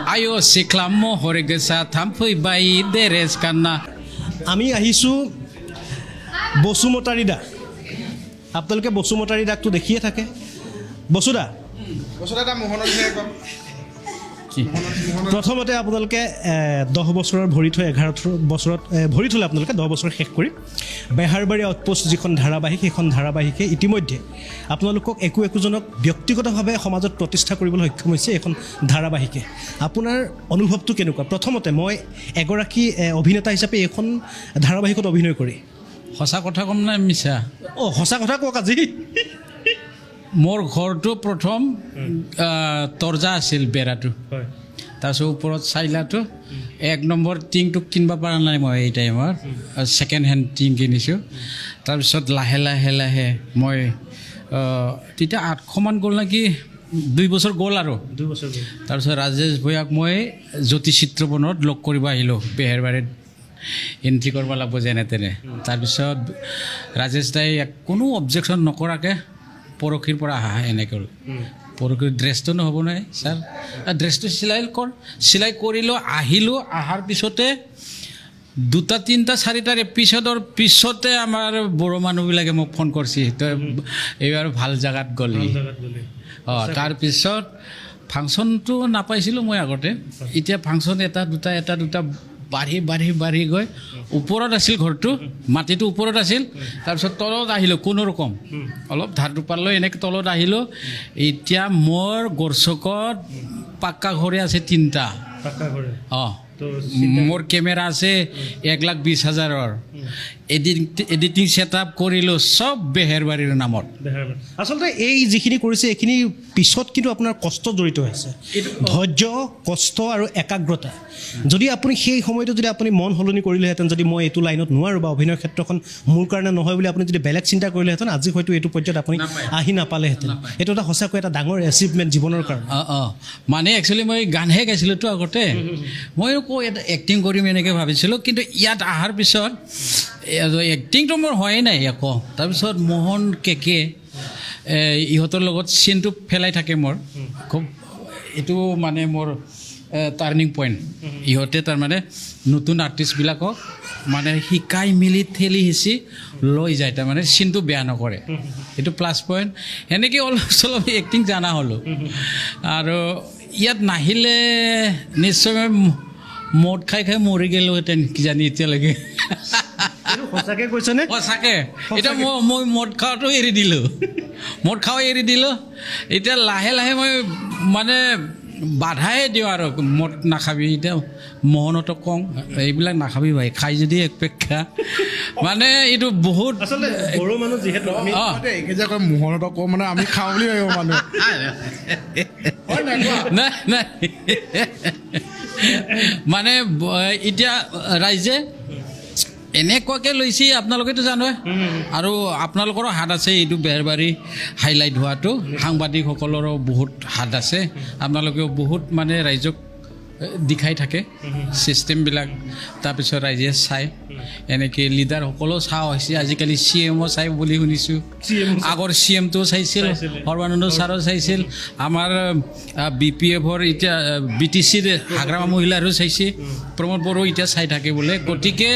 Ayo siklamo horigesa thampui bai deres kanna. আমি আহিছোঁ বসুমতাৰী দা আপোনালোকে বসুমতাৰী দাকটো দেখিয়ে থাকে বসুদা প্ৰথমতে আপোনালোকে 10 বছৰৰ ভৰি থৈ 11 বছৰত ভৰি থলে আপোনালোকে 10 বছৰ শেষ কৰি বেহাৰবাৰী আউটপোষ্ট যিখন ধাৰাবাহিক সেইখন ধাৰাবাহিকে ইতিমধ্যে আপোনালোকক একোজনক ব্যক্তিগতভাৱে সমাজত প্ৰতিষ্ঠা কৰিবলৈ সক্ষম হৈছে এখন ধাৰাবাহিকে আপোনাৰ অনুভৱটো কেনেকুৱা প্ৰথমতে মই এগৰাকী অভিনেতা হিচাপে এখন ধাৰাবাহিকত অভিনয় কৰি সঁচা কথা কম না মিছা সঁচা কথা কওক আজি মোৰ ঘৰটো প্ৰথম তৰজা আছিল বেৰাটো তাৰপিছত ওপৰত চাইলাটো 1 নম্বৰ টিংটো কিনবা পৰা নাই মই এই টাইমত সেকেন্ড হেণ্ড টিং কিনিছোঁ তাৰপিছত লাহে লাহে লাহে মই তেতিয়া 800 মান গ'ল নেকি 2 বছৰ গ'ল আৰু 2 বছৰ গ'ল তাৰপিছত ৰাজেশ ভৈয়াক মই জ্যোতি চিত্ৰবনত লগ কৰিব আহিলোঁ বেহাৰবাৰীত এন্ট্ৰি কৰিব লাগিব যেনে তেনে তাৰপিছত ৰাজেশ দাই কোনো অবজেকশ্যন নকৰাকৈ পৰখীৰ পৰা আহা এনেকৈ পৰখীৰ ড্ৰেছটো নহ'ব নাই ছাৰ ড্ৰেছটো চিলাই কৰিলোঁ আহিলোঁ অহাৰ পিছতে 2টা 3টা 4টাৰ এপিছডৰ পিছতে আমাৰ বড়ো মানুহবিলাকে মোক ফোন কৰিছে তই এইবাৰ ভাল জেগাত গ'লি তাৰপিছত ফাংচনটো নাপাইছিলোঁ মই আগতে এতিয়া ফাংচন এটা দুটা বাঢ়ি গৈ ওপৰত আছিল ঘৰটো মাটিটো ওপৰত আছিল তাৰপিছত তলত আহিলোঁ কোনো ৰকম অলপ ধাৰ দুপাৰ লৈ এনেকৈ তলত আহিলোঁ এতিয়া মোৰ গড়চকত পাক্কা ঘৰে আছে 3টা মোৰ কেমেৰা আছে 1,20,000 এডিটিং ছেটআপ কৰিলোঁ সব বেহাৰবাৰীৰ নামত আচলতে এই যিখিনি কৰিছে এইখিনি পিছত কিন্তু আপোনাৰ কষ্ট জড়িত আছে ধৈৰ্য কষ্ট আৰু একাগ্ৰতা যদি আপুনি সেই সময়টো যদি আপুনি মন হলনি কৰিলেহেঁতেন যদি মই এইটো লাইনত নোৱাৰোঁ বা অভিনয় ক্ষেত্ৰখন মোৰ কাৰণে নহয় বুলি আপুনি যদি বেলেগ চিন্তা কৰিলেহেঁতেন আজি হয়তো এইটো পৰ্যায়ত আপুনি আহি নাপালেহেঁতেন এইটো এটা সঁচাকৈ এটা ডাঙৰ এচিভমেণ্ট জীৱনৰ কাৰণে মানে একচুৱেলি মই গানহে গাইছিলোঁতো আগতে মই এটা এক্টিং কৰিম এনেকৈ ভাবিছিলোঁ কিন্তু ইয়াত অহাৰ পিছত এক্টিংটো মোৰ হোৱাই নাই আকৌ তাৰপিছত মোহন কেকে ইহঁতৰ লগত চিনটো ফেলাই থাকে মোৰ খুব এইটো মানে মোৰ টাৰ্ণিং পইণ্ট ইহঁতে তাৰমানে নতুন আৰ্টিষ্টবিলাকক মানে শিকাই মেলি ঠেলি সিঁচি লৈ যায় তাৰমানে চিনটো বেয়া নকৰে এইটো প্লাছ পইণ্ট সেনেকৈ অলপ চলপ এক্টিং জানা হ'লোঁ আৰু ইয়াত নাহিলে নিশ্চয় মদ খাই মৰি গ'লোহেঁতেন কিজানি এতিয়ালৈকে সঁচাকৈ কৈছেনে সঁচাকৈ এতিয়া মই মদ খোৱাটো এৰি দিলোঁ এতিয়া লাহে লাহে মই মানে বাধাই দিওঁ আৰু মদ নাখাবি এতিয়া মোহনতক কওঁ এইবিলাক নাখাবি ভাই খাই যদি এক পেক খা মানে এইটো বহুত বড়ো মানুহ যিহেতু মোহনতক কওঁ মানে আমি খাওঁ বুলি ভাবিব মানুহ নাই মানে এতিয়া ৰাইজে এনেকুৱাকৈ লৈছে আপোনালোকেতো জানে আৰু আপোনালোকৰো হাত আছে এইটো বেহাৰবাৰী হাইলাইট হোৱাটো সাংবাদিকসকলৰো বহুত হাত আছে আপোনালোকেও বহুত মানে ৰাইজক দেখাই থাকে চিষ্টেমবিলাক তাৰপিছত ৰাইজে চাই এনেকৈ লিডাৰসকলেও চাওঁ হৈছে আজিকালি CMO চাই বুলি শুনিছোঁ আগৰ CMটো চাইছিল সৰ্বানন্দ ছাৰো চাইছিল আমাৰ BPFৰ এতিয়া BTCৰ হাগ্ৰামা মহিলাৰো চাইছে প্ৰমোদ বড়ো এতিয়া চাই থাকে বোলে গতিকে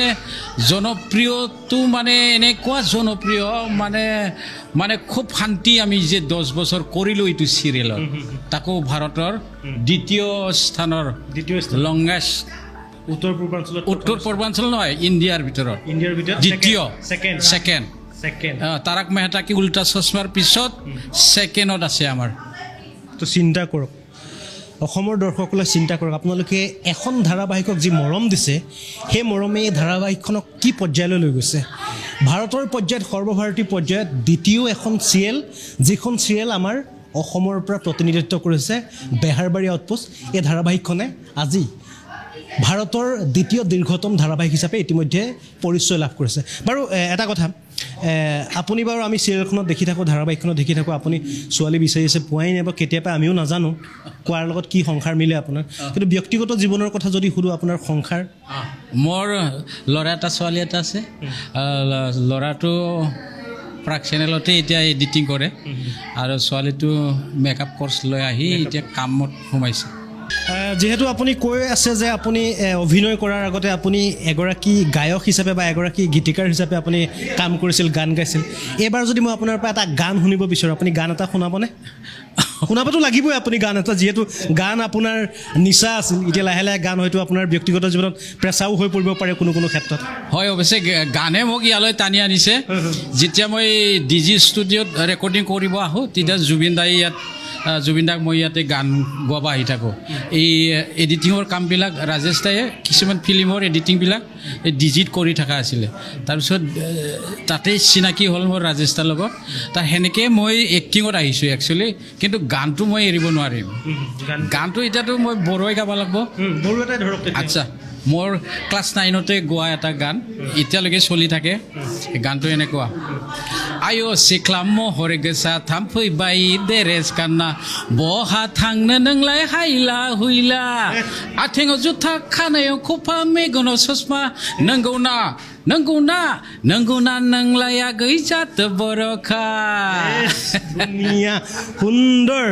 জনপ্ৰিয়টো মানে এনেকুৱা জনপ্ৰিয় মানে খুব শান্তি আমি যে 10 বছৰ কৰিলোঁ এইটো চিৰিয়েলত তাকো ভাৰতৰ দ্বিতীয় স্থানৰ লংগেষ্ট উত্তৰ পূৰ্বাঞ্চল নহয় ইণ্ডিয়াৰ ভিতৰত দ্বিতীয় ছেকেণ্ড তাৰক মেহতা কি উল্টা চশমাৰ পিছত ছেকেণ্ডত আছে আমাৰ তো চিন্তা কৰক অসমৰ দৰ্শকসকলে চিন্তা কৰক আপোনালোকে এখন ধাৰাবাহিকক যি মৰম দিছে সেই মৰমে এই ধাৰাবাহিকখনক কি পৰ্যায়লৈ লৈ গৈছে ভাৰতৰ পৰ্যায়ত সৰ্বভাৰতীয় পৰ্যায়ত দ্বিতীয় এখন চিৰিয়েল যিখন চিৰিয়েল আমাৰ অসমৰ পৰা প্ৰতিনিধিত্ব কৰিছে বেহাৰবাৰী আউটপোষ্ট এই ধাৰাবাহিকখনে আজি ভাৰতৰ দ্বিতীয় দীৰ্ঘতম ধাৰাবাহিক হিচাপে ইতিমধ্যে পৰিচয় লাভ কৰিছে বাৰু এটা কথা আপুনি বাৰু আমি চিৰিয়েলখনত দেখি থাকোঁ ধাৰাবাহিকখনত দেখি থাকোঁ আপুনি ছোৱালী বিচাৰি আছে পোৱাই নাই বা কেতিয়াবা আমিও নাজানো কোৱাৰ লগত কি সংসাৰ মিলে আপোনাৰ কিন্তু ব্যক্তিগত জীৱনৰ কথা যদি সুধোঁ আপোনাৰ সংসাৰ মোৰ ল'ৰা এটা ছোৱালী এটা আছে ল'ৰাটো প্ৰাক চেনেলতে এতিয়া এডিটিং কৰে আৰু ছোৱালীটো মেকআপ কোৰ্চ লৈ আহি এতিয়া কামত সোমাইছে যিহেতু আপুনি কৈ আছে যে আপুনি অভিনয় কৰাৰ আগতে আপুনি এগৰাকী গায়ক হিচাপে বা এগৰাকী গীতিকাৰ হিচাপে আপুনি কাম কৰিছিল, গান গাইছিল। এইবাৰ যদি মই আপোনাৰ পৰা এটা গান শুনিব বিচাৰোঁ, আপুনি গান এটা শুনাবনে? শুনাবতো লাগিবই আপুনি গান এটা, যিহেতু গান আপোনাৰ নিচা আছিল। এতিয়া লাহে লাহে গান হয়তো আপোনাৰ ব্যক্তিগত জীৱনত প্ৰেছাৰো হৈ পৰিব পাৰে কোনো কোনো ক্ষেত্ৰত। হয়, অৱশ্যে গানে মোক ইয়ালৈ টানি আনিছে। যেতিয়া মই DG ষ্টুডিঅ'ত ৰেকৰ্ডিং কৰিব আহোঁ, তেতিয়া জুবিন দাক মই ইয়াতে গান গোৱাব আহি থাকোঁ। এই এডিটিঙৰ কামবিলাক ৰাজেশ দায়ে কিছুমান ফিল্মৰ এডিটিংবিলাক এই DGত কৰি থকা আছিলে। তাৰপিছত তাতেই চিনাকি হ'ল মোৰ ৰাজেশ দাৰ লগত। সেনেকৈ মই এক্টিঙত আহিছোঁ একচুৱেলি, কিন্তু গানটো মই এৰিব নোৱাৰিম। গানটো এতিয়াতো মই বড়োৱাই গাব লাগিব। আচ্ছা, মোৰ ক্লাছ 9তে গোৱা এটা গান এতিয়ালৈকে চলি থাকে। গানটো এনেকুৱা: आयो सिख्ला महर गोसा थाम्फैबाय देरेस गानना बहा थांनो नोंलाय हायला हुइला आथिङाव जुथा खानायाव खफा मेगनाव ससमा नंगौना नंगौना नंगौना नोंलाया गैजात बर'खा सुन्दर